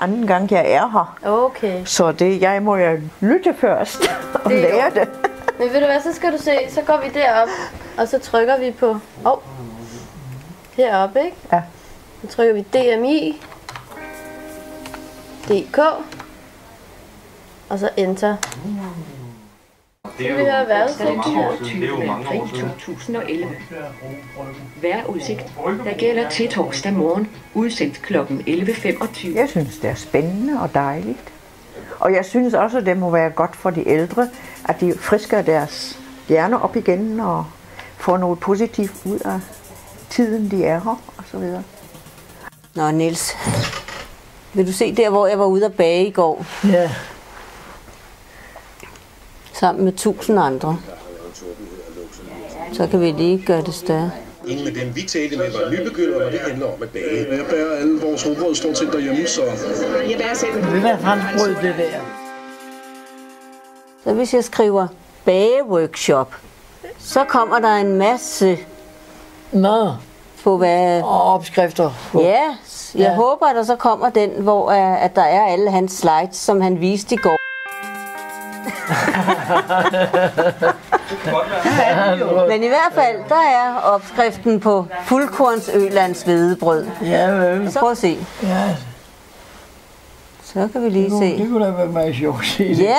anden gang, jeg er her. Okay. Så jeg må jo lytte først og lære det. Men ved du hvad, så skal du se, så går vi derop, og så trykker vi på, heroppe, ikke? Ja. Så trykker vi DMI, DK, og så Enter. Det er jo mange år siden. 2011. Vejrudsigt, der gælder til torsdag morgen, udsendt kl. 11.25. Jeg synes, det er spændende og dejligt. Og jeg synes også, at det må være godt for de ældre, at de frisker deres hjerner op igen og får noget positivt ud af tiden, de er her og så videre. Nå, Niels. Vil du se der, hvor jeg var ude at bage i går? Ja. Sammen med 1000 andre. Så kan vi lige gøre det større. Ingen af dem, vi talte med, var nybegyndere, når det handler om at bage. Jeg bærer alle vores rugbrød stort set derhjemme, så... Jeg bærer selv. Det er franskbrød, det der. Så hvis jeg skriver bageworkshop, så kommer der en masse Nå, på hvad... og opskrifter. Ja, jeg håber, at der så kommer den, hvor at der er alle hans slides, som han viste i går. Men i hvert fald, der er opskriften på fuldkorns Ølands hvedebrød. Ja, vel. Så prøv at se. Ja, Så kan vi lige se. det kunne da være meget sjovt at se det. Ja.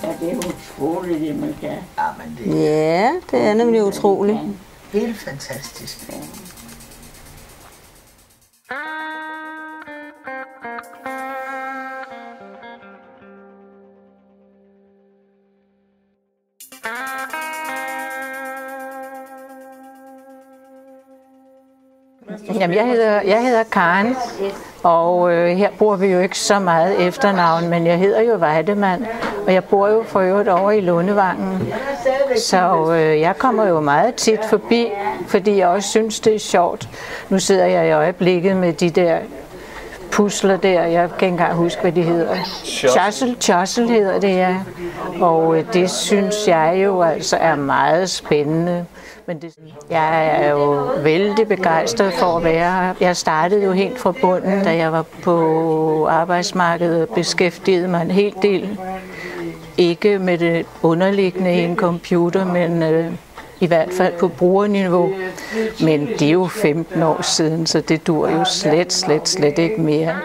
Ja, det er utroligt, det man kan. Ja, men det Ja, det er nemlig utroligt. er helt fantastisk. Jamen, jeg hedder Karen, og her bor vi jo ikke så meget efternavn, men jeg hedder jo Weidemann, og jeg bor jo for øvrigt over i Lundevangen. Så jeg kommer jo meget tit forbi, fordi jeg også synes, det er sjovt. Nu sidder jeg i øjeblikket med de der pusler der, jeg kan ikke engang huske, hvad de hedder. Chassel hedder det, ja. Og det synes jeg jo altså er meget spændende. Men jeg er jo vældig begejstret for at være her. Jeg startede jo helt fra bunden, da jeg var på arbejdsmarkedet og beskæftigede mig en hel del. Ikke med det underliggende i en computer, men i hvert fald på brugerniveau. Men det er jo 15 år siden, så det dur jo slet ikke mere.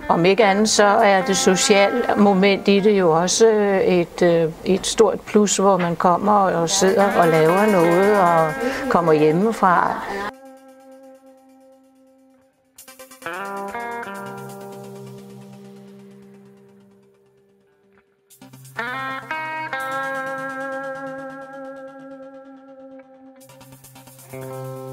Om ikke andet, så er det sociale moment i det jo også et stort plus, hvor man kommer og sidder og laver noget og kommer hjemmefra. Mm-hmm.